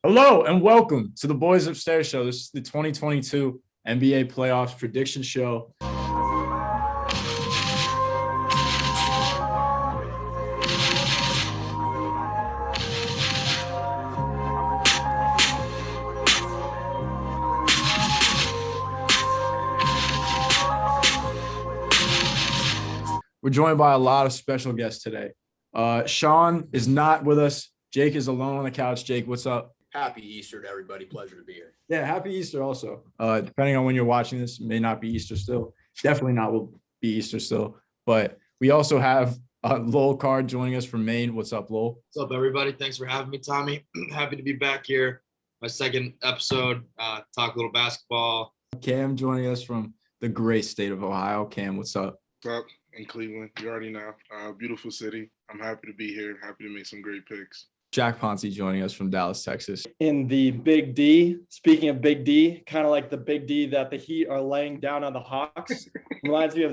Hello and welcome to the Boys Upstairs Show. This is the 2022 NBA Playoffs Prediction Show. We're joined by a lot of special guests today. Sean is not with us. Jake is alone on the couch. Jake, what's up? Happy Easter to everybody. Pleasure to be here. Yeah, happy Easter also. Depending on when you're watching this, may not be Easter still. Definitely not will be Easter still. But we also have Lowell Carr joining us from Maine. What's up, Lowell? What's up, everybody? Thanks for having me, Tommy. Happy to be back here. My second episode, talk a little basketball. Cam joining us from the great state of Ohio. Cam, what's up? What's up? In Cleveland, you already know. Beautiful city. I'm happy to be here. Happy to make some great picks. Jack Poncy joining us from Dallas, Texas. In the Big D, speaking of Big D, kind of like the Big D that the Heat are laying down on the Hawks. Reminds me of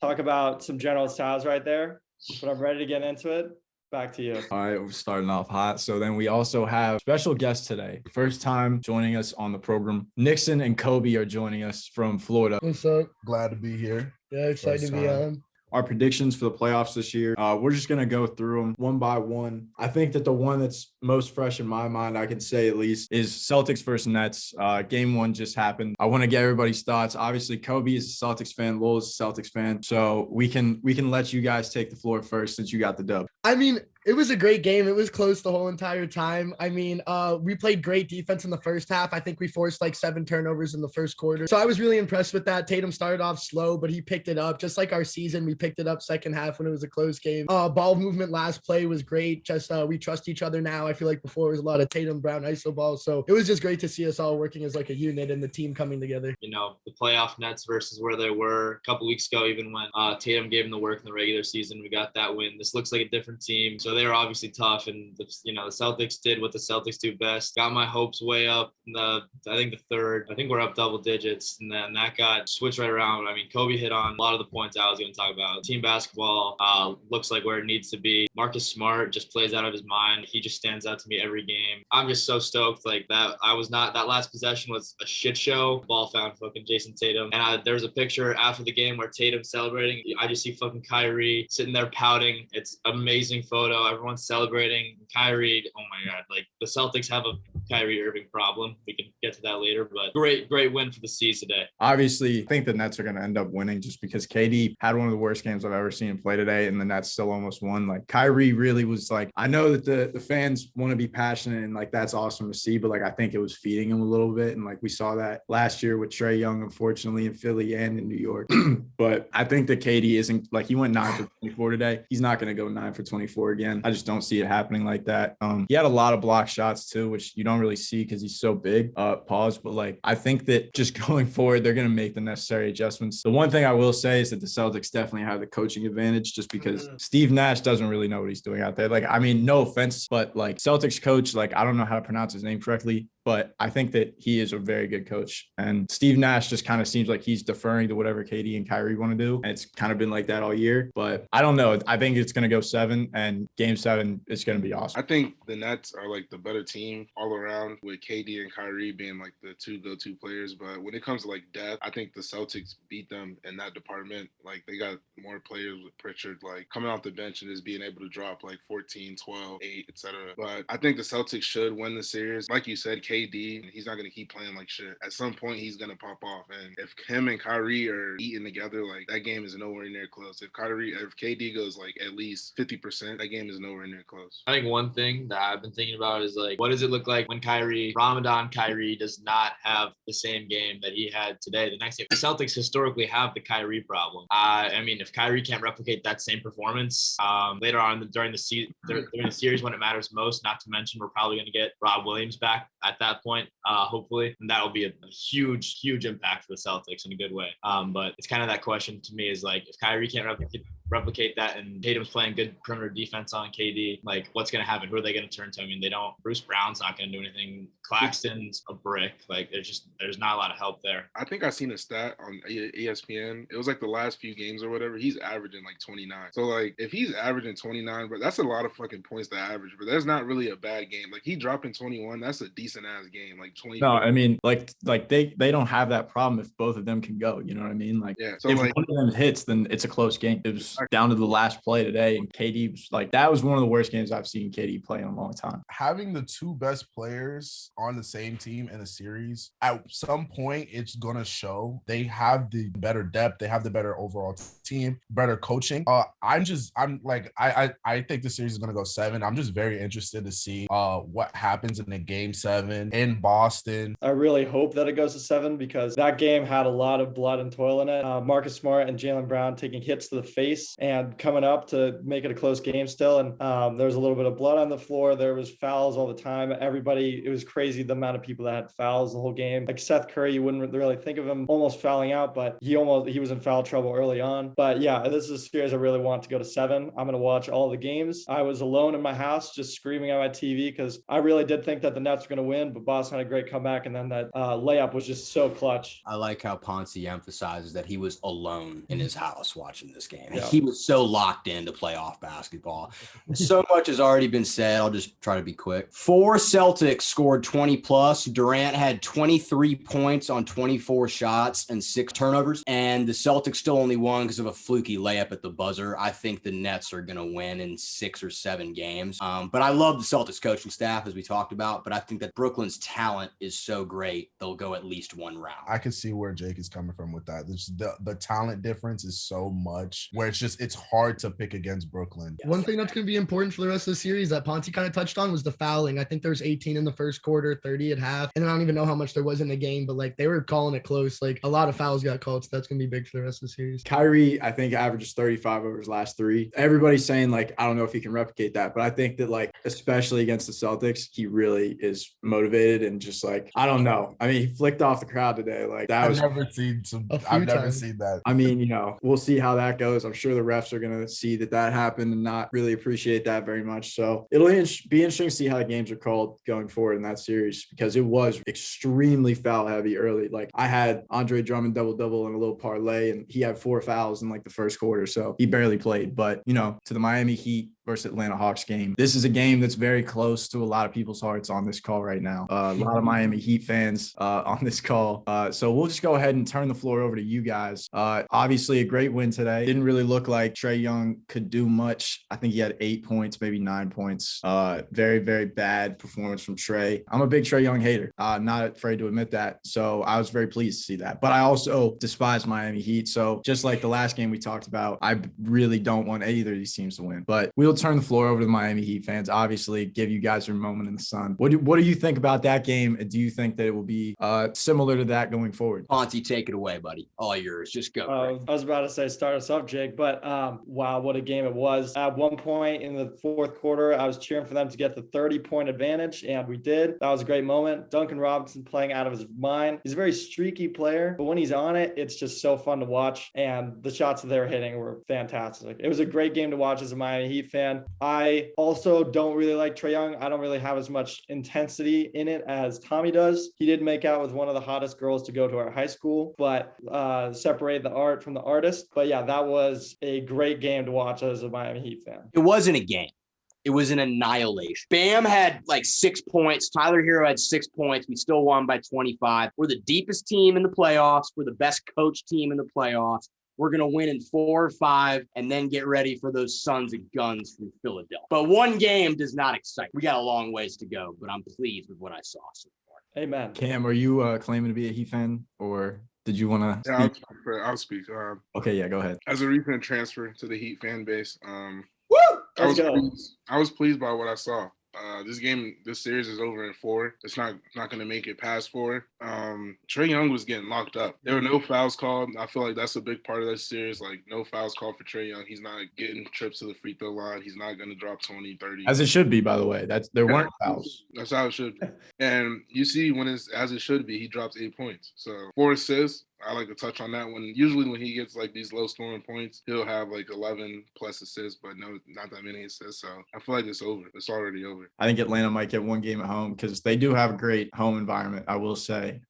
talk about some general styles right there, but I'm ready to get into it. Back to you. All right, we're starting off hot. So then we also have special guests today. First time joining us on the program. Nickson and Coby are joining us from Florida. What's up? Glad to be here. Yeah, excited to be on. Our predictions for the playoffs this year. We're just going to go through them one by one. I think that the one that's most fresh in my mind, I can say at least, is Celtics versus Nets. Game one just happened. I want to get everybody's thoughts. Obviously, Coby is a Celtics fan. Lowell is a Celtics fan. So we can let you guys take the floor first since you got the dub. I mean, it was a great game. It was close the whole entire time. I mean, we played great defense in the first half. I think we forced like 7 turnovers in the first quarter. So I was really impressed with that. Tatum started off slow, but he picked it up. Just like our season, we picked it up second half when it was a close game. Ball movement last play was great. Just we trust each other now. I feel like before it was a lot of Tatum, Brown, ISO balls. So it was just great to see us all working as like a unit and the team coming together. You know, the playoff Nets versus where they were a couple weeks ago, even when Tatum gave them the work in the regular season, we got that win. This looks like a different team. So they were obviously tough, and the Celtics did what the Celtics do best. Got my hopes way up in I think the third. I think we're up double digits, and then that got switched right around. I mean, Coby hit on a lot of the points I was going to talk about. Team basketball looks like where it needs to be. Marcus Smart just plays out of his mind. He just stands out to me every game. I'm just so stoked. Like that, that last possession was a shit show. Ball found fucking Jason Tatum, and there's a picture after the game where Tatum's celebrating. I just see fucking Kyrie sitting there pouting. It's amazing photo. Everyone's celebrating. Kyrie, oh my God, like the Celtics have a Kyrie Irving problem. We can get to that later, but great win for the C's today. Obviously, I think the Nets are going to end up winning just because KD had one of the worst games I've ever seen him play today, and the Nets still almost won. Like Kyrie really was like, I know that the fans want to be passionate and like that's awesome to see, but like I think it was feeding him a little bit, and like we saw that last year with Trae Young, unfortunately, in Philly and in New York. But I think that KD isn't like he went 9 for 24 today. He's not going to go 9 for 24 again. I just don't see it happening like that. He had a lot of block shots too, which you don't really see because he's so big. But like I think that just going forward, they're going to make the necessary adjustments. The one thing I will say is that the Celtics definitely have the coaching advantage just because Steve Nash doesn't really know what he's doing out there. Like, I mean, no offense, but like Celtics coach, like I don't know how to pronounce his name correctly, but I think that he is a very good coach. And Steve Nash just kind of seems like he's deferring to whatever KD and Kyrie want to do. And it's kind of been like that all year. But I don't know. I think it's going to go 7, and game 7 is going to be awesome. I think the Nets are like the better team all around, with KD and Kyrie being like the 2 go-to players. But when it comes to like depth, I think the Celtics beat them in that department. Like they got more players with Pritchard, like coming off the bench and just being able to drop like 14, 12, 8, etc. But I think the Celtics should win the series. Like you said, KD, he's not going to keep playing like shit. At some point, he's going to pop off. And if him and Kyrie are eating together, like that game is nowhere near close. If KD goes like at least 50%, that game is nowhere near close. I think one thing that I've been thinking about is like, what does it look like when Ramadan Kyrie does not have the same game that he had today? The next game, the Celtics historically have the Kyrie problem. I mean, if Kyrie can't replicate that same performance later on during the series when it matters most, not to mention we're probably going to get Rob Williams back at that point, hopefully, and that will be a huge impact for the Celtics in a good way. But it's kind of that question to me is like, if Kyrie can't replicate replicate that and Tatum's playing good perimeter defense on KD, like what's going to happen? Who are they going to turn to? I mean, Bruce Brown's not going to do anything. Claxton's a brick. Like there's not a lot of help there. I think I seen a stat on ESPN. It was like the last few games or whatever. He's averaging like 29. So like if he's averaging 29, but that's a lot of fucking points to average. But that's not really a bad game. Like he dropping 21, that's a decent ass game. Like 20. No, I mean like they don't have that problem if both of them can go. You know what I mean? Like so if like, one of them hits, then it's a close game. It was down to the last play today, and KD was like that was one of the worst games I've seen KD play in a long time. Having the two best players on the same team in a series, at some point it's gonna show. They have the better depth, they have the better overall team, better coaching. I think the series is gonna go 7. I'm just very interested to see what happens in the game 7 in Boston. I really hope that it goes to 7 because that game had a lot of blood and toil in it. Marcus Smart and Jaylen Brown taking hits to the face and coming up to make it a close game still. And there was a little bit of blood on the floor. There was fouls all the time. It was crazy the amount of people that had fouls the whole game. Like Seth Curry, you wouldn't really think of him almost fouling out, but he was in foul trouble early on. But yeah, this is a series I really want to go to 7. I'm going to watch all the games. I was alone in my house just screaming at my TV because I really did think that the Nets were going to win, but Boston had a great comeback, and then that layup was just so clutch. I like how Poncy emphasizes that he was alone in his house watching this game. Yeah. He was so locked in to playoff basketball. So much has already been said. I'll just try to be quick. 4 Celtics scored 20 plus. Durant had 23 points on 24 shots and 6 turnovers. And the Celtics still only won because of a fluky layup at the buzzer. I think the Nets are going to win in 6 or 7 games. But I love the Celtics coaching staff, as we talked about. But I think that Brooklyn's talent is so great, they'll go at least 1 round. I can see where Jake is coming from with that. The talent difference is so much where it's hard to pick against Brooklyn. One thing that's going to be important for the rest of the series that Poncy kind of touched on was the fouling. I think there was 18 in the first quarter, 30 at half. And I don't even know how much there was in the game, but like they were calling it close. Like a lot of fouls got called. So that's going to be big for the rest of the series. Kyrie, I think, averages 35 over his last 3. Everybody's saying like, I don't know if he can replicate that, but I think that like, especially against the Celtics, he really is motivated and just like, I don't know. I mean, he flicked off the crowd today. Like that was. I've never seen that. I mean, we'll see how that goes. I'm sure the refs are going to see that happened and not really appreciate that very much. So it'll be interesting to see how the games are called going forward in that series because it was extremely foul heavy early. Like I had Andre Drummond double in a little parlay and he had 4 fouls in like the first quarter. So he barely played. But, to the Miami Heat versus Atlanta Hawks game, this is a game that's very close to a lot of people's hearts on this call right now. A lot of Miami Heat fans on this call. So we'll just go ahead and turn the floor over to you guys. Obviously a great win today. Didn't really look like Trae Young could do much. I think he had 8 points, maybe 9 points. Very, very bad performance from Trae. I'm a big Trae Young hater. Not afraid to admit that. So I was very pleased to see that. But I also despise Miami Heat. So just like the last game we talked about, I really don't want either of these teams to win. But we'll turn the floor over to the Miami Heat fans. Obviously, give you guys your moment in the sun. What do you think about that game? And do you think that it will be similar to that going forward? Poncy, take it away, buddy. All yours. Just go. I was about to say start us up, Jake, but wow, what a game it was. At one point in the fourth quarter, I was cheering for them to get the 30-point advantage, and we did. That was a great moment. Duncan Robinson playing out of his mind. He's a very streaky player, but when he's on it, it's just so fun to watch, and the shots that they were hitting were fantastic. It was a great game to watch as a Miami Heat fan. I also don't really like Trae Young. I don't really have as much intensity in it as Tommy does. He did make out with one of the hottest girls to go to our high school, but separate the art from the artist. But yeah, that was a great game to watch as a Miami Heat fan. It wasn't a game. It was an annihilation. Bam had like 6 points. Tyler Hero had 6 points. We still won by 25. We're the deepest team in the playoffs. We're the best coach team in the playoffs. We're going to win in 4 or 5 and then get ready for those sons of guns from Philadelphia. But one game does not excite. We got a long ways to go, but I'm pleased with what I saw so far. Amen. Cam, are you claiming to be a Heat fan or did you want to Yeah, speak? I'll speak. Okay, yeah, go ahead. As a recent transfer to the Heat fan base, I was pleased by what I saw. This series is over in 4. It's not going to make it past 4. Trae Young was getting locked up. There were no fouls called. I feel like that's a big part of this series. Like no fouls called for Trae Young. He's not getting trips to the free throw line. He's not going to drop 20, 30. As it should be, by the way. There weren't fouls. That's how it should be. And you see when it's as it should be, he drops 8 points. So 4 assists. I like to touch on that one. Usually when he gets like these low scoring points, he'll have like 11 plus assists, but no, not that many assists. So I feel like it's over. It's already over. I think Atlanta might get one game at home because they do have a great home environment. I will say,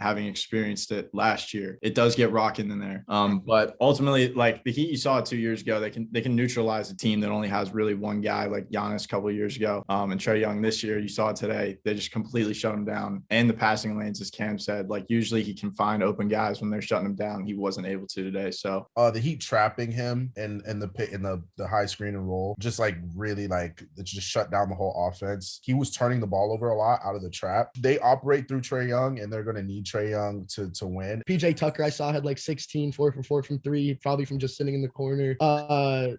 having experienced it last year, it does get rocking in there. But ultimately, like the Heat you saw 2 years ago, they can neutralize a team that only has really one guy, like Giannis a couple of years ago. And Trae Young this year, you saw it today. They just completely shut him down. And the passing lanes, as Cam said, like usually he can find open guys when they're shutting him down. He wasn't able to today. So the Heat trapping him in the high screen and roll, just like really like it just shut down the whole offense. He was turning the ball over a lot out of the trap. They operate through Trae Young, and they're gonna need Trae Young to win. PJ Tucker, I saw, had like 16, 4 for 4 from 3, probably from just sitting in the corner.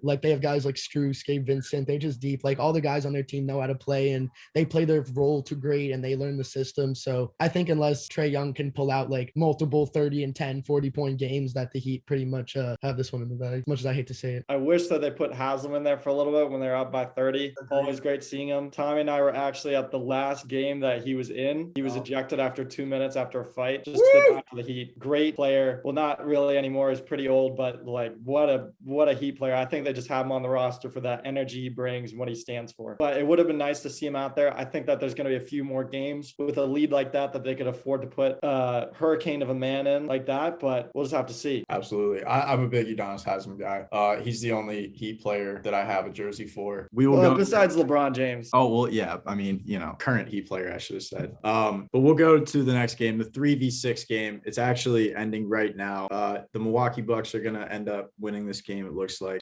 Like they have guys like Strus, Gabe Vincent. They just deep. Like all the guys on their team know how to play, and they play their role to great, and they learn the system. So I think unless Trae Young can pull out like multiple 30 and 10, 40-point games, that the Heat pretty much have this one in the bag, as much as I hate to say it. I wish that they put Haslam in there for a little bit when they're up by 30. Always great seeing him. Tommy and I were actually at the last game that he was in. He was ejected after 2 minutes after a fight. Just after the Heat. Great player. Well, not really anymore. He's pretty old, but like what a Heat player. I think they just have him on the roster for that energy he brings and what he stands for. But it would have been nice to see him out there. I think that there's going to be a few more games with a lead like that they could afford to put a hurricane of a man in like that, but we'll just have to see. Absolutely. I'm a big Udonis Haslam guy. He's the only Heat player that I have a jersey for. We will go besides LeBron James. Oh, well, yeah. I mean, current Heat player, I should have said. But we'll go to the next game, the 3v6 game. It's actually ending right now. The Milwaukee Bucks are going to end up winning this game, it looks like.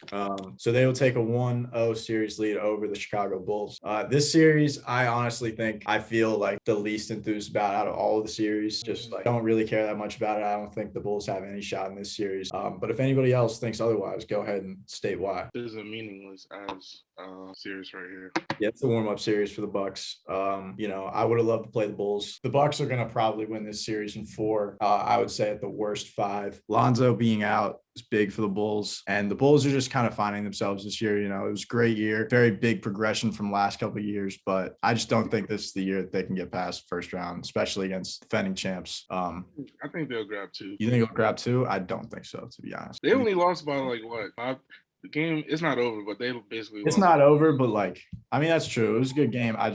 So they will take a 1-0 series lead over the Chicago Bulls. This series, I feel like the least enthused about out of all of the series. Just like don't really care that much about it. I don't think the Bulls have any shot in this series. But if anybody else thinks otherwise, go ahead and state why. This is a meaningless as series right here. Yeah, it's a warm-up series for the Bucks. I would have loved to play the Bulls. The Bucks are going to probably win this series in 4. I would say at the worst 5. Lonzo being out is big for the Bulls, and the Bulls are just kind of finding themselves this year. It was a great year, very big progression from last couple of years, but I just don't think this is the year that they can get past first round, especially against defending champs. I think they'll grab 2. You think they'll grab 2? I don't think so, to be honest. They only lost by like what? The game is not over, but they basically it's not over, but that's true. It was a good game. I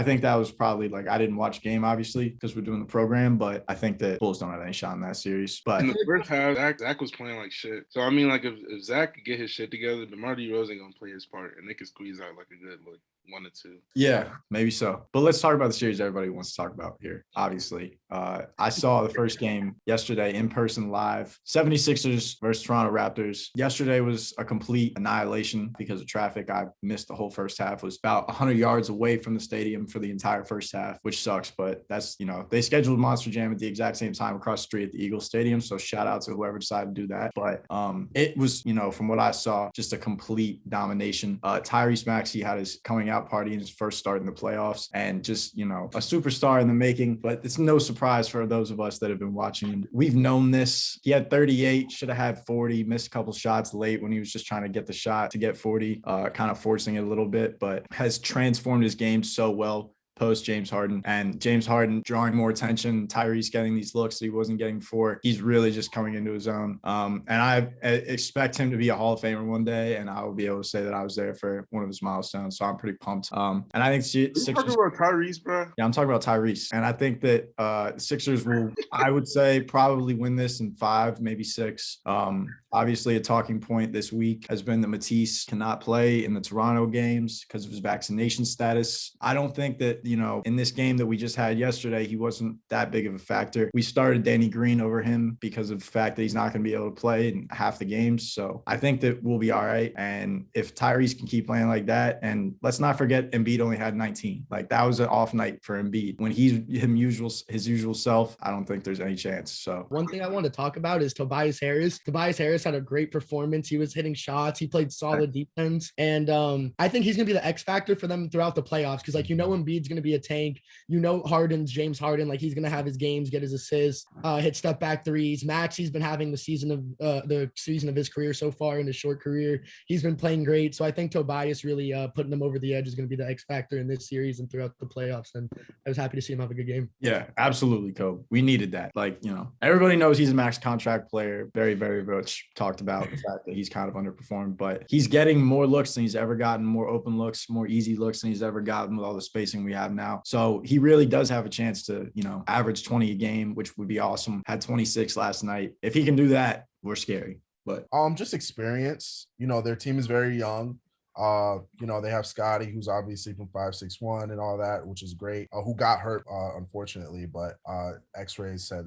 think that was probably I didn't watch the game obviously because we're doing the program, but I think that Bulls don't have any shot in that series. But in the first half, Zach was playing like shit. So I mean, if Zach could get his shit together, DeMar DeRozan gonna play his part, and they could squeeze out like a good 1 or 2. Yeah, maybe so. But let's talk about the series everybody wants to talk about here. Obviously, I saw the first game yesterday in person live. 76ers versus Toronto Raptors. Yesterday was a complete annihilation because of traffic. I missed the whole first half. It was about 100 yards away from the stadium for the entire first half, which sucks. But that's, they scheduled Monster Jam at the exact same time across the street at the Eagles Stadium. So shout out to whoever decided to do that. But it was, from what I saw, just a complete domination. Tyrese Maxey had his coming out party in his first start in the playoffs, and just a superstar in the making. But it's no surprise for those of us that have been watching him. We've known this. He had 38, should have had 40, missed a couple shots late when he was just trying to get the shot to get 40, kind of forcing it a little bit, but has transformed his game so well post James Harden, and James Harden drawing more attention, Tyrese getting these looks that he wasn't getting before. He's really just coming into his own. And I expect him to be a Hall of Famer one day, and I will be able to say that I was there for one of his milestones. So I'm pretty pumped. And I think Sixers. You talking about Tyrese, bro? Yeah, I'm talking about Tyrese. And I think that the Sixers will, I would say, probably win this in 5, maybe 6. Obviously, a talking point this week has been that Matisse cannot play in the Toronto games because of his vaccination status. I don't think that, in this game that we just had yesterday, he wasn't that big of a factor. We started Danny Green over him because of the fact that he's not going to be able to play in half the games. So I think that we'll be all right. And if Tyrese can keep playing like that, and let's not forget Embiid only had 19. That was an off night for Embiid. When he's his usual self, I don't think there's any chance. So one thing I want to talk about is Tobias Harris. Tobias Harris had a great performance. He was hitting shots. He played solid defense. And I think he's going to be the X factor for them throughout the playoffs because Embiid's going to be a tank. Harden's James Harden, like he's going to have his games, get his assists, hit step back threes. Maxey's been having the season of his career so far in his short career. He's been playing great. So I think Tobias really putting them over the edge is going to be the X factor in this series and throughout the playoffs. And I was happy to see him have a good game. Yeah, absolutely, Coby. We needed that. Like, everybody knows he's a max contract player. Very, very much talked about the fact that he's kind of underperformed, but he's getting more looks than he's ever gotten, more open looks, more easy looks than he's ever gotten with all the spacing we have now. So he really does have a chance to, average 20 a game, which would be awesome. Had 26 last night. If he can do that, we're scary. But just experience. Their team is very young. They have Scotty, who's obviously from 5'6" and all that, which is great. Who got hurt, unfortunately, but X-rays said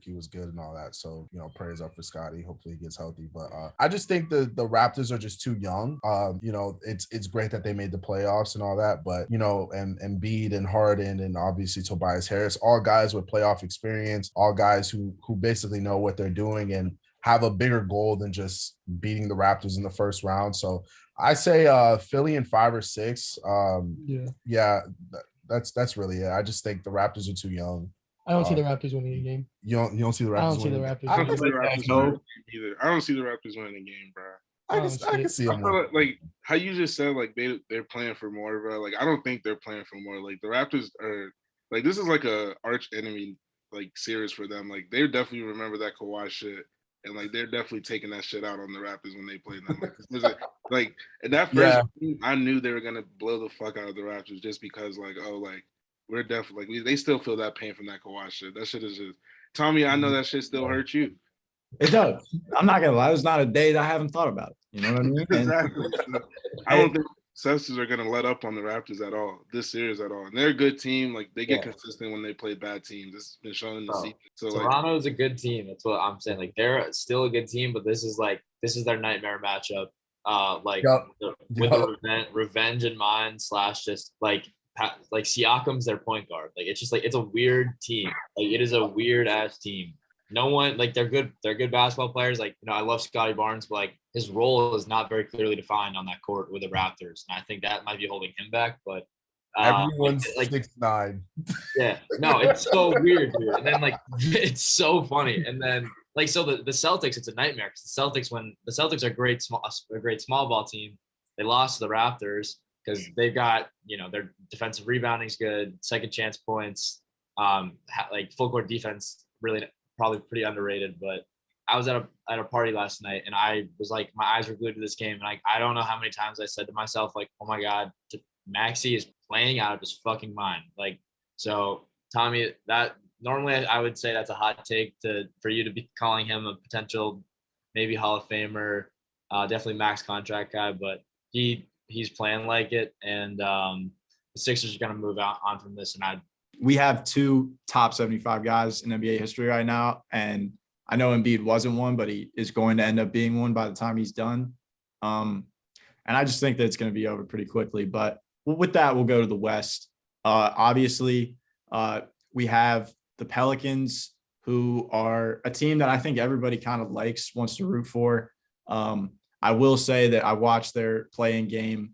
he was good and all that. So prayers up for Scotty. Hopefully he gets healthy. But I just think the Raptors are just too young. It's great that they made the playoffs and all that, but and Embiid and Harden and obviously Tobias Harris, all guys with playoff experience, all guys who basically know what they're doing and have a bigger goal than just beating the Raptors in the first round. So I say Philly in 5 or 6. Yeah, that's really it. I just think the Raptors are too young. I don't see the Raptors winning a game. You don't see the Raptors. I don't see the Raptors. I don't see the Raptors winning either. I don't see the Raptors winning a game, bro. I can see them. Like how you just said, like they're playing for more, bro. Like I don't think they're playing for more. Like the Raptors are like this is like a arch enemy like series for them. Like they definitely remember that Kawhi shit. And like they're definitely taking that shit out on the Raptors when they play them. Like in that first game, I knew they were gonna blow the fuck out of the Raptors just because we're definitely they still feel that pain from that Kawhi shit. That shit is just Tommy. I know that shit still hurts you. It does. I'm not gonna lie. There's not a day that I haven't thought about it. You know what I mean? Exactly. I don't think Celtics are gonna let up on the Raptors at all this series at all. And they're a good team. Like they get consistent when they play bad teams. It's been shown in the season. So Toronto is a good team. That's what I'm saying. Like they're still a good team, but this is their nightmare matchup. With the revenge in mind / just like Siakam's their point guard. Like it's just like it's a weird team. Like it is a weird ass team. No one they're good basketball players. Like I love Scotty Barnes, but like his role is not very clearly defined on that court with the Raptors, and I think that might be holding him back. But everyone's 6'9". Yeah, no, it's so weird, dude. And then it's so funny. And then so the Celtics, it's a nightmare because the Celtics are a great small ball team. They lost to the Raptors because they've got their defensive rebounding is good, second chance points, full court defense really. Probably pretty underrated, but I was at a party last night and I was like, my eyes were glued to this game. And I don't know how many times I said to myself, like, oh my God, Maxey is playing out of his fucking mind. Like, so Tommy, that normally I would say that's a hot take for you to be calling him a potential, maybe Hall of Famer, definitely max contract guy, but he's playing like it. And the Sixers are going to move on from this. And we have 2 top 75 guys in NBA history right now. And I know Embiid wasn't one, but he is going to end up being one by the time he's done. And I just think that it's going to be over pretty quickly. But with that, we'll go to the West. Obviously, we have the Pelicans, who are a team that I think everybody kind of wants to root for. I will say that I watched their playing game.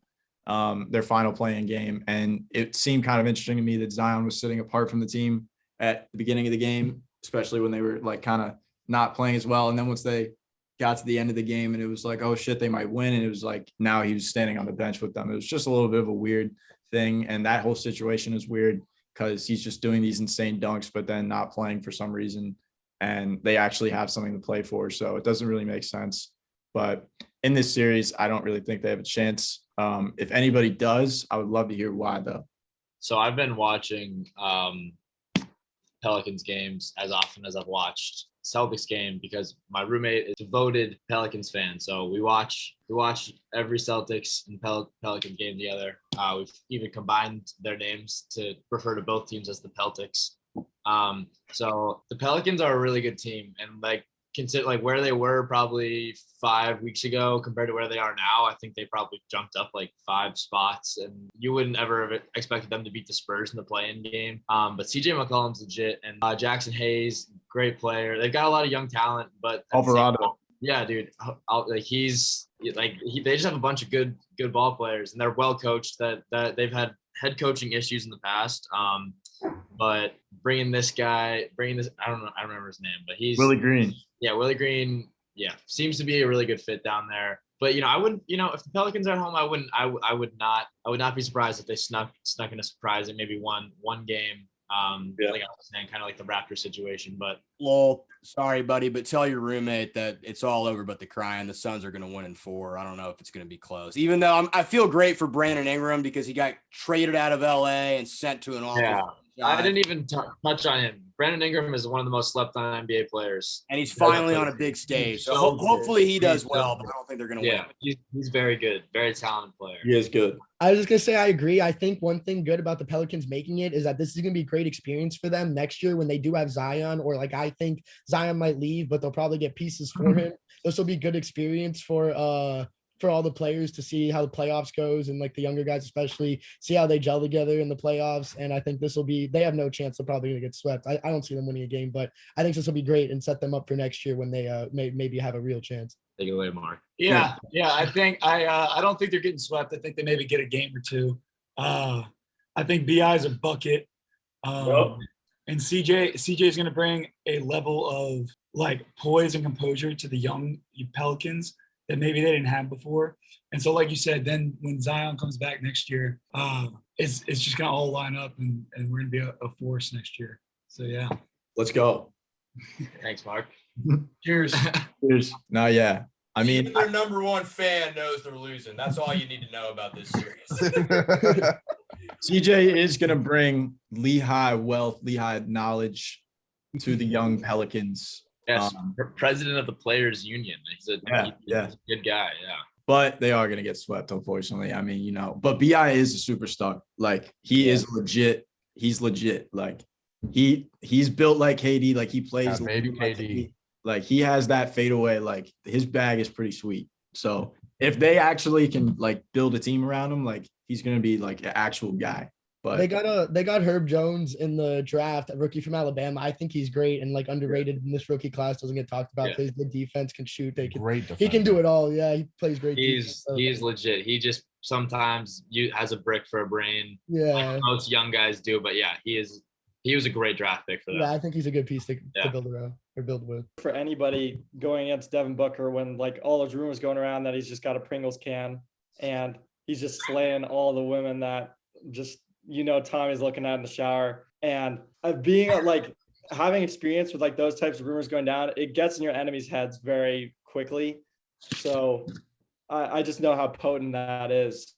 Their final playing game. And it seemed kind of interesting to me that Zion was sitting apart from the team at the beginning of the game, especially when they were kind of not playing as well. And then once they got to the end of the game and it was like, oh shit, they might win. And it was like, now he was standing on the bench with them. It was just a little bit of a weird thing. And that whole situation is weird because he's just doing these insane dunks, but then not playing for some reason. And they actually have something to play for. So it doesn't really make sense. But in this series, I don't really think they have a chance. If anybody does, I would love to hear why, though. So I've been watching Pelicans games as often as I've watched Celtics game because my roommate is a devoted Pelicans fan. So we watch every Celtics and Pelicans game together. We've even combined their names to refer to both teams as the Peltics. So the Pelicans are a really good team, and consider where they were probably 5 weeks ago compared to where they are now. I think they probably jumped up 5 spots, and you wouldn't ever have expected them to beat the Spurs in the play-in game. But CJ McCollum's legit, and Jackson Hayes, great player. They've got a lot of young talent, but Alvarado. Yeah, dude. They just have a bunch of good ball players, and they're well coached. That they've had head coaching issues in the past. But bringing this, I don't know, I don't remember his name, but he's Willie Green. Yeah, Willie Green. Yeah, seems to be a really good fit down there. But I wouldn't. If the Pelicans are at home, I wouldn't. I would not be surprised if they snuck in a surprise in maybe one game. Like I was saying, kind of like the Raptors situation. But Lowell, sorry, buddy, but tell your roommate that it's all over but the crying. The Suns are going to win in 4. I don't know if it's going to be close. Even though I feel great for Brandon Ingram because he got traded out of LA and sent to an awful. Yeah, I didn't even touch on him. Brandon Ingram is one of the most slept on NBA players, and he's finally on a big stage. So hopefully he does well, but I don't think they're going to win. Yeah, he's very good, very talented player. He is good. I was just gonna say I agree. I think one thing good about the Pelicans making it is that this is gonna be a great experience for them next year when they do have Zion, or like I think Zion might leave, but they'll probably get pieces for him. This will be good experience for all the players to see how the playoffs goes, and like the younger guys especially see how they gel together in the playoffs. And I think this will be, they have no chance. They're probably gonna get swept. I don't see them winning a game, but I think this will be great and set them up for next year when they maybe have a real chance. Take it away, Mark. Yeah. I think I don't think they're getting swept. I think they maybe get a game or two. I think BI is a bucket. And CJ is going to bring a level of like poise and composure to the young Pelicans that maybe they didn't have before. And so, like you said, then when Zion comes back next year, it's just going to all line up, and we're going to be a force next year. So, yeah. Let's go. Thanks, Mark. Cheers. Cheers. No, yeah. I mean, even their number one fan knows they're losing. That's all you need to know about this series. CJ is going to bring Lehigh wealth, Lehigh knowledge to the young Pelicans. Yes, president of the Players Union. He's a good guy. Yeah. But they are going to get swept, unfortunately. I mean, but BI is a superstar. Like, he is legit. He's legit. Like, he's built like KD. Like, he plays maybe KD. Like, he has that fadeaway. Like, his bag is pretty sweet. So if they actually can like build a team around him, like, he's going to be like an actual guy. But they got Herb Jones in the draft, a rookie from Alabama. I think he's great and like underrated in this rookie class. Doesn't get talked about. Plays good defense, can shoot. He can do it all. Yeah, he plays great. He's legit. He just sometimes has a brick for a brain. Yeah, like most young guys do. But yeah, he was a great draft pick for them. Yeah, I think he's a good piece to build around or build with. For anybody going against Devin Booker, when like all those rumors going around that he's just got a Pringles can and he's just slaying all the women that just Tommy's looking at in the shower, and being like having experience with like those types of rumors going down, it gets in your enemies' heads very quickly. So I just know how potent that is.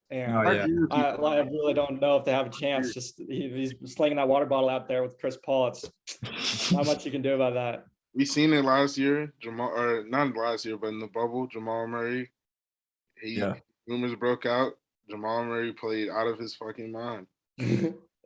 And I really don't know if they have a chance. Just he's slinging that water bottle out there with Chris Paul. It's not much you can do about that. We seen it last year, not last year, but in the bubble, Jamal Murray. Rumors broke out. Jamal Murray played out of his fucking mind.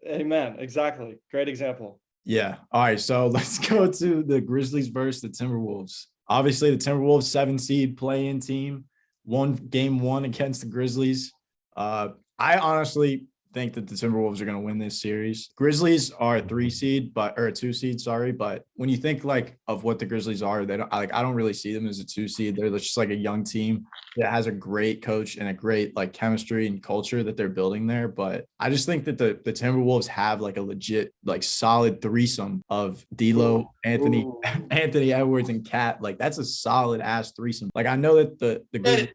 Amen. Exactly. Great example. Yeah. All right. So let's go to the Grizzlies versus the Timberwolves. Obviously, the Timberwolves 7 seed play-in team won game 1 against the Grizzlies. I honestly think that the Timberwolves are going to win this series. Grizzlies are a 2 seed, but when you think like of what the Grizzlies are, I don't really see them as a 2 seed. They're just like a young team that has a great coach and a great like chemistry and culture that they're building there. But I just think that the Timberwolves have like a legit, like solid threesome of D'Lo, Anthony Edwards, and Cat. Like, that's a solid ass threesome. Like, I know that the Grizzlies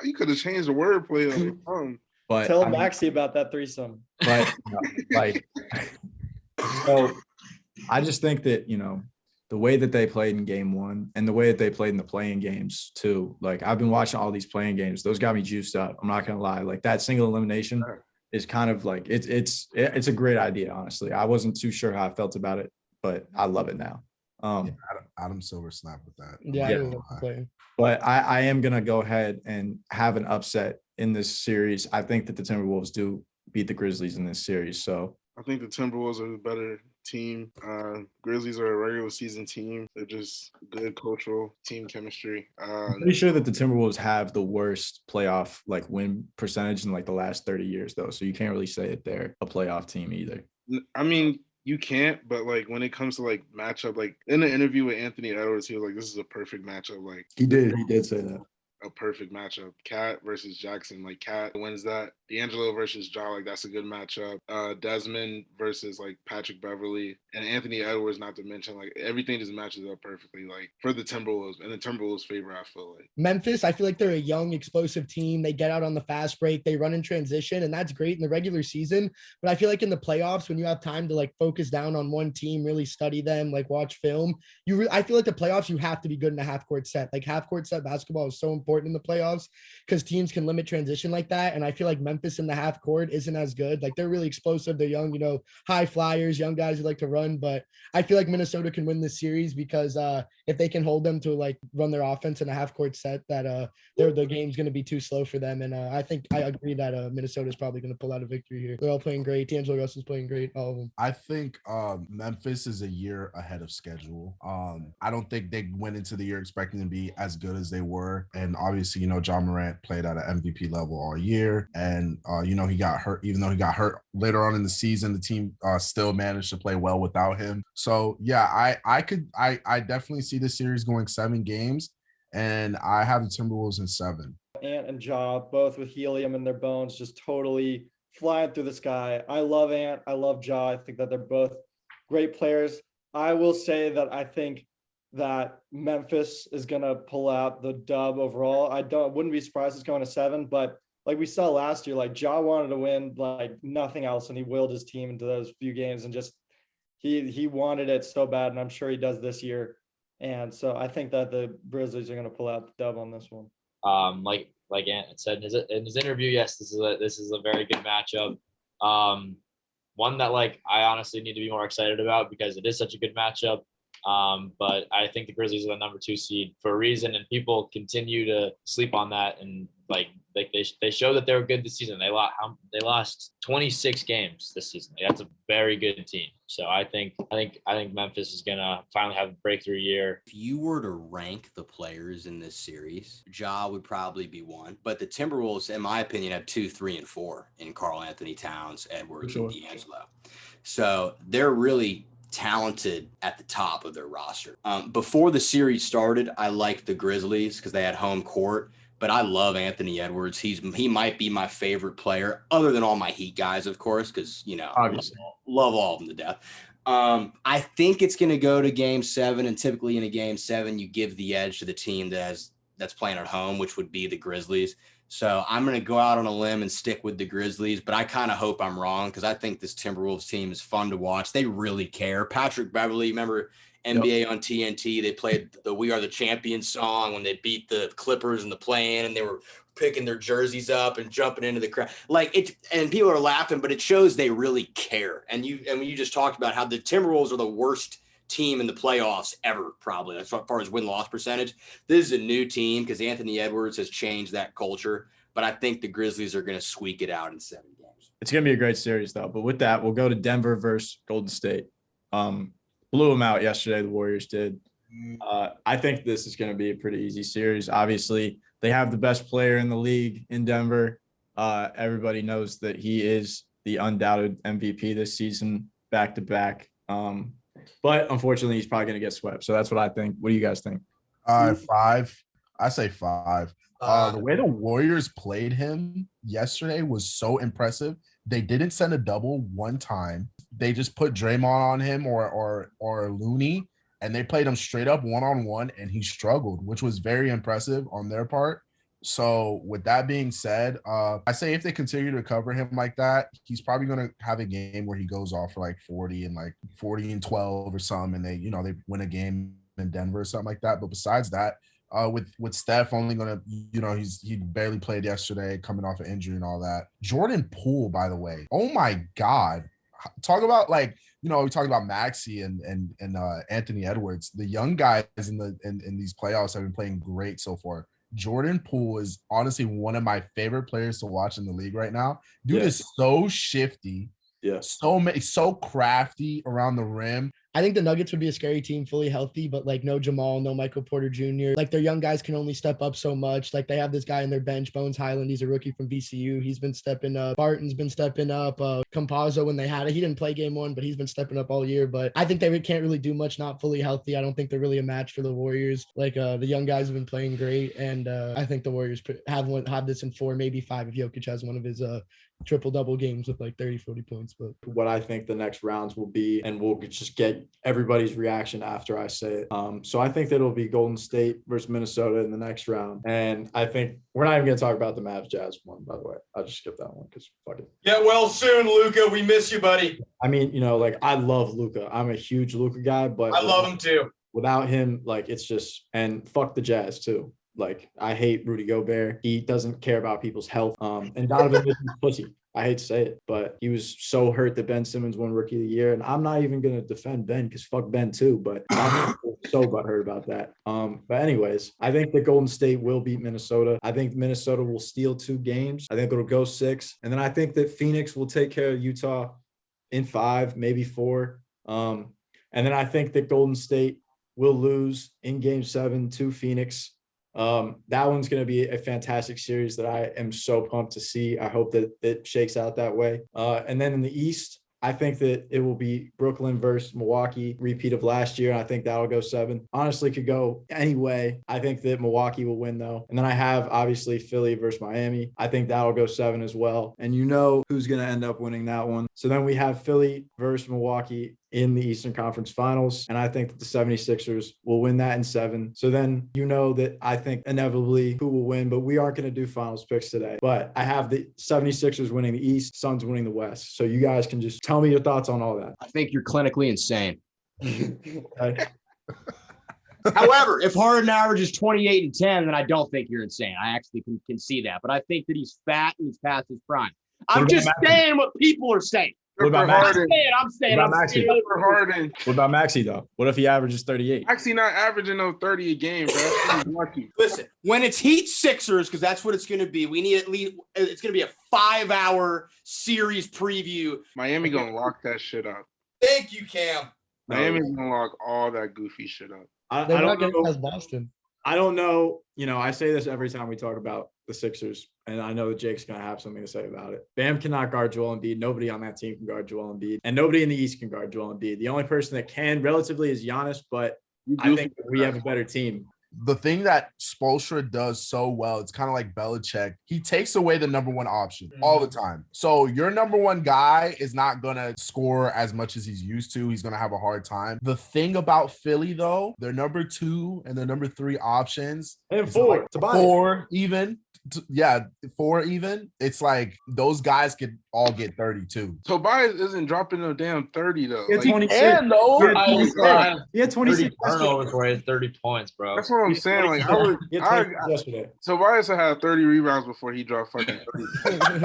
you could have changed the wordplay on the phone. But tell Maxie about that threesome. But so I just think that the way that they played in game 1 and the way that they played in the playing games too. Like, I've been watching all these playing games; those got me juiced up. I'm not gonna lie. Like, that single elimination is kind of like it's a great idea. Honestly, I wasn't too sure how I felt about it, but I love it now. Adam Silver snapped with that. Yeah. But I am gonna go ahead and have an upset in this series. I think that the Timberwolves do beat the Grizzlies in this series. So I think the Timberwolves are the better team. Grizzlies are a regular season team. They're just good cultural team chemistry. I'm pretty sure that the Timberwolves have the worst playoff like win percentage in like the last 30 years though. So you can't really say that they're a playoff team either. I mean, you can't, but like when it comes to like matchup, like in the interview with Anthony Edwards, he was like, "This is a perfect matchup." Like He did say that. a perfect matchup. Cat versus Jackson, like Cat wins that. D'Angelo versus Ja, like that's a good matchup. Desmond versus like Patrick Beverly and Anthony Edwards, not to mention, like everything just matches up perfectly, like for the Timberwolves and the Timberwolves' favor. I feel like Memphis, I feel like they're a young, explosive team. They get out on the fast break, they run in transition, and that's great in the regular season. But I feel like in the playoffs, when you have time to like focus down on one team, really study them, like watch film, I feel like the playoffs, you have to be good in a half court set. Like half court set basketball is so important in the playoffs because teams can limit transition like that. And I feel like Memphis in the half court isn't as good. Like they're really explosive. They're young, high flyers, young guys who like to run. But I feel like Minnesota can win this series because if they can hold them to like run their offense in a half court set, that the game's going to be too slow for them. And I think I agree that Minnesota is probably going to pull out a victory here. They're all playing great. D'Angelo Russell's playing great. All of them. I think Memphis is a year ahead of schedule. I don't think they went into the year expecting to be as good as they were. And obviously, John Morant played at an MVP level all year. And, he got hurt. Even though he got hurt later on in the season, the team still managed to play well without him. So, yeah, I definitely see this series going 7 games. And I have the Timberwolves in 7. Ant and Ja, both with helium in their bones, just totally flying through the sky. I love Ant. I love Ja. I think that they're both great players. I will say that I think that Memphis is going to pull out the dub overall. Wouldn't be surprised it's going to 7, but like we saw last year, like Ja wanted to win like nothing else, and he willed his team into those few games and just he wanted it so bad, and I'm sure he does this year. And so I think that the Grizzlies are going to pull out the dub on this one. Like Ant said in his interview, yes, this is a very good matchup. One that like I honestly need to be more excited about because it is such a good matchup. But I think the Grizzlies are the number 2 seed for a reason, and people continue to sleep on that. And like they show that they were good this season. They lost 26 games this season. Like, that's a very good team. So I think Memphis is gonna finally have a breakthrough year. If you were to rank the players in this series, Ja would probably be 1, but the Timberwolves, in my opinion, have 2, 3, and 4 in Karl Anthony Towns, Edwards, and D'Angelo. So they're really talented at the top of their roster. Before the series started, I liked the Grizzlies because they had home court, but I love Anthony Edwards. He might be my favorite player, other than all my Heat guys, of course, because obviously love all of them to death. I think it's going to go to Game 7, and typically in a Game 7, you give the edge to the team that's playing at home, which would be the Grizzlies. So I'm going to go out on a limb and stick with the Grizzlies, but I kind of hope I'm wrong because I think this Timberwolves team is fun to watch. They really care. Patrick Beverly, remember NBA on TNT? They played the "We Are the Champions" song when they beat the Clippers in the play-in, and they were picking their jerseys up and jumping into the crowd. Like it, and people are laughing, but it shows they really care. And you just talked about how the Timberwolves are the worst team in the playoffs ever, probably as far as win-loss percentage. This is a new team because Anthony Edwards has changed that culture, but I think the Grizzlies are going to squeak it out in 7 games. It's going to be a great series, though. But with that, we'll go to Denver versus Golden State. Blew them out yesterday. The Warriors did. I think this is going to be a pretty easy series. Obviously, they have the best player in the league in Denver. Everybody knows that he is the undoubted MVP this season, back-to-back. But unfortunately, he's probably going to get swept. So that's what I think. What do you guys think? 5. I say 5. The way the Warriors played him yesterday was so impressive. They didn't send a double one time. They just put Draymond on him or Looney, and they played him straight up one-on-one, and he struggled, which was very impressive on their part. So with that being said, I say if they continue to cover him like that, he's probably going to have a game where he goes off for like 40 and 12 or something, and they win a game in Denver or something like that. But besides that, with Steph only going to, he barely played yesterday, coming off an injury and all that. Jordan Poole, by the way, oh my God, talk about like, we talked about Maxey and Anthony Edwards. The young guys in these playoffs have been playing great so far. Jordan Poole is honestly one of my favorite players to watch in the league right now. Dude is so shifty, so crafty around the rim. I think the Nuggets would be a scary team fully healthy, but like no Jamal, no Michael Porter Jr. Like their young guys can only step up so much. Like they have this guy in their bench, Bones Highland. He's a rookie from VCU. He's been stepping up. Barton's been stepping up. Campazzo, when they had it, he didn't play game 1, but he's been stepping up all year. But I think they can't really do much not fully healthy. I don't think they're really a match for the Warriors. Like the young guys have been playing great, and I think the Warriors have this in 4, maybe 5 if Jokic has one of his triple-double games with like 30, 40 points. But what I think the next rounds will be, and we'll just get everybody's reaction after I say it. So I think that it'll be Golden State versus Minnesota in the next round. And I think we're not even going to talk about the Mavs Jazz one, by the way. I'll just skip that one because fuck it. Get well soon, Luka. We miss you, buddy. I mean, like I love Luka. I'm a huge Luka guy, but I love him too. Without him, like it's just, and fuck the Jazz too. Like I hate Rudy Gobert. He doesn't care about people's health. And Donovan Mitchell's pussy. I hate to say it, but he was so hurt that Ben Simmons won Rookie of the Year. And I'm not even going to defend Ben because fuck Ben too, but I'm so butthurt about that. But anyways, I think that Golden State will beat Minnesota. I think Minnesota will steal 2 games. I think it'll go 6. And then I think that Phoenix will take care of Utah in 5, maybe 4. And then I think that Golden State will lose in Game 7 to Phoenix. That one's going to be a fantastic series that I am so pumped to see. I hope that it shakes out that way. And then in the East, I think that it will be Brooklyn versus Milwaukee, repeat of last year. I think that'll go 7. Honestly, could go any way. I think that Milwaukee will win, though. And then I have, obviously, Philly versus Miami. I think that'll go 7 as well. And you know who's going to end up winning that one. So then we have Philly versus Milwaukee in the Eastern Conference Finals. And I think that the 76ers will win that in 7. So then you know that I think inevitably who will win, but we aren't going to do finals picks today. But I have the 76ers winning the East, Suns winning the West. So you guys can just tell me your thoughts on all that. I think you're clinically insane. Okay. However, if Harden averages 28 and 10, then I don't think you're insane. I actually can see that. But I think that he's fat and he's past his prime. I'm just saying what people are saying. What about Maxey? I'm saying. For Harden. What about Maxey, though? What if he averages 38? Maxey not averaging no 30 a game, bro. He's lucky. Listen, when it's Heat Sixers, because that's what it's going to be, we need at least, it's going to be a 5-hour series preview. Miami going to lock that shit up. Thank you, Cam. Miami's going to lock all that goofy shit up. they're not getting past Boston. I don't know. I say this every time we talk about the Sixers, and I know that Jake's going to have something to say about it. Bam cannot guard Joel Embiid. Nobody on that team can guard Joel Embiid, and nobody in the East can guard Joel Embiid. The only person that can relatively is Giannis, but I think we have a better team. The thing that Spoelstra does so well, it's kind of like Belichick. He takes away the number 1 option all the time. So your number 1 guy is not going to score as much as he's used to. He's going to have a hard time. The thing about Philly, though, their number 2 and their number 3 options. And 4. Like 4 even. 4 even. It's like those guys could all get 32. Tobias isn't dropping no damn 30, though. He had 26. And though, He had 26 turnovers for his 30 points, bro. That's what I'm saying. Like He had 26 yesterday. Tobias had 30 rebounds before he dropped fucking 30.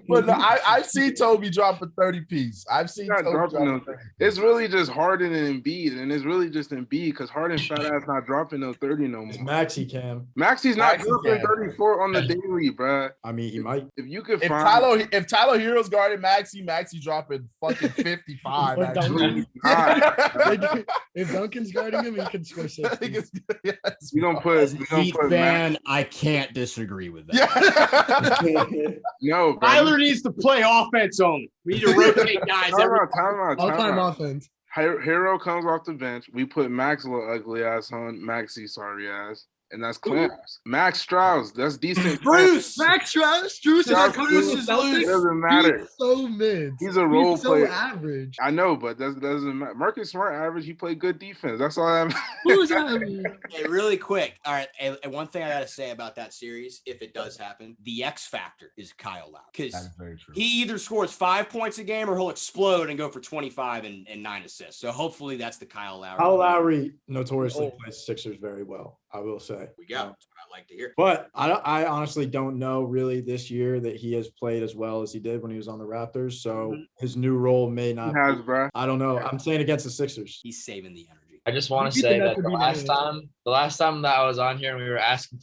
But no, I've seen Toby drop a 30 piece. I've seen Not Toby dropping drop no, a 30. it's really just Harden and Embiid, and it's really just Embiid because Harden fat ass not dropping no 30 no It's more. Maxey Cam. Maxey's not Maxey dropping can. 34 on the daily, bruh. I mean, he might. If you could If find Tyler Hero's guarding Maxey dropping fucking 55. Or actually. Duncan. If Duncan's guarding him, he can score 60. Yes. we gonna put Heat Max, fan, I can't disagree with that. Yeah. no, bro. Tyler needs to play offense only. We need to rotate guys every All-time offense. Hero comes off the bench. We put Max little ugly ass on Maxey sorry ass. And that's clamps. Max Strauss, that's decent. Bruce. Max Strauss is It doesn't matter. He's so mid. He's a role He's so player. average. I know, but that doesn't matter. Marcus Smart average. He played good defense. That's all I'm. Who's average? Hey, really quick. All right. And one thing I got to say about that series, if it does happen, the X factor is Kyle Lowry. Because That's very true. he either scores 5 points a game or he'll explode and go for 25 and 9 assists. So hopefully that's the Kyle Lowry. Kyle Lowry notoriously plays Sixers very well, I will say. We go. That's what I like to hear. But I honestly don't know really this year that he has played as well as he did when he was on the Raptors. So his new role may not. He has, bro. I don't know. I'm saying against the Sixers. He's saving the energy. I just want to You say think that that could the be last time that I was on here and we were asking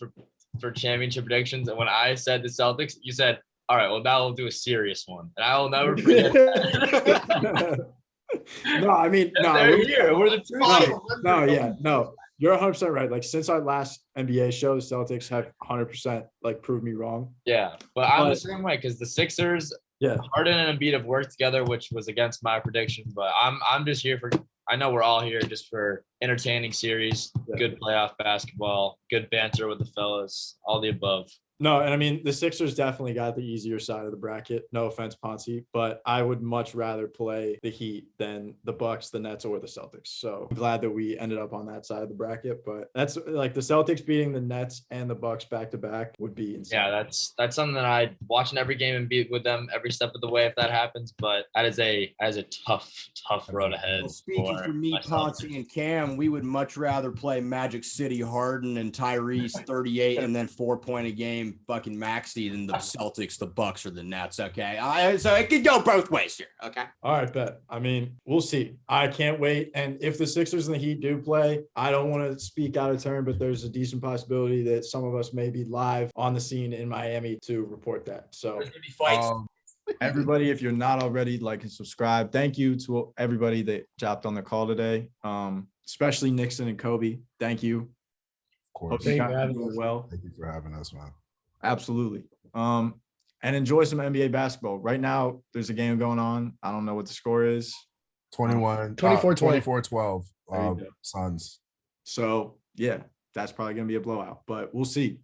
for championship predictions, and when I said the Celtics, you said, "All right, well now we'll do a serious one," and I will never forget that. No, I mean, no, They're here. We're the two. no. You're 100% right. Like since our last NBA show, the Celtics have 100% like proved me wrong. Yeah, but I'm the But- same way because the Sixers, Yeah. Harden and Embiid have worked together, which was against my prediction. But I'm just here for. I know we're all here just for entertaining series, Yeah. good playoff basketball, good banter with the fellas, all the above. No, and I mean the Sixers definitely got the easier side of the bracket. No offense, Poncy, but I would much rather play the Heat than the Bucks, the Nets, or the Celtics. So I'm glad that we ended up on that side of the bracket. But that's like the Celtics beating the Nets and the Bucks back to back would be insane. Yeah, that's something that I watching every game and be with them every step of the way if that happens. But that is a tough road ahead. Well, speaking for me, myself. Poncy and Cam, we would much rather play Magic City, Harden, and Tyrese 38 and then 4-point a game fucking Maxey than the Celtics, the Bucks, or the Nets. Okay, so it could go both ways here. Okay. All right, bet. I mean, we'll see. I can't wait. And if the Sixers and the Heat do play, I don't want to speak out of turn, but there's a decent possibility that some of us may be live on the scene in Miami to report that. So There's gonna be fights. everybody, if you're not already, like and subscribe. Thank you to everybody that dropped on the call today, especially Nickson and Coby. Thank you. Of course. Hope you Thank guys are doing well. you for having us, man. Absolutely. And enjoy some NBA basketball. Right now, there's a game going on. I don't know what the score is. 21, 24-20. 24-12. There you go. Suns. So, yeah, that's probably going to be a blowout, but we'll see.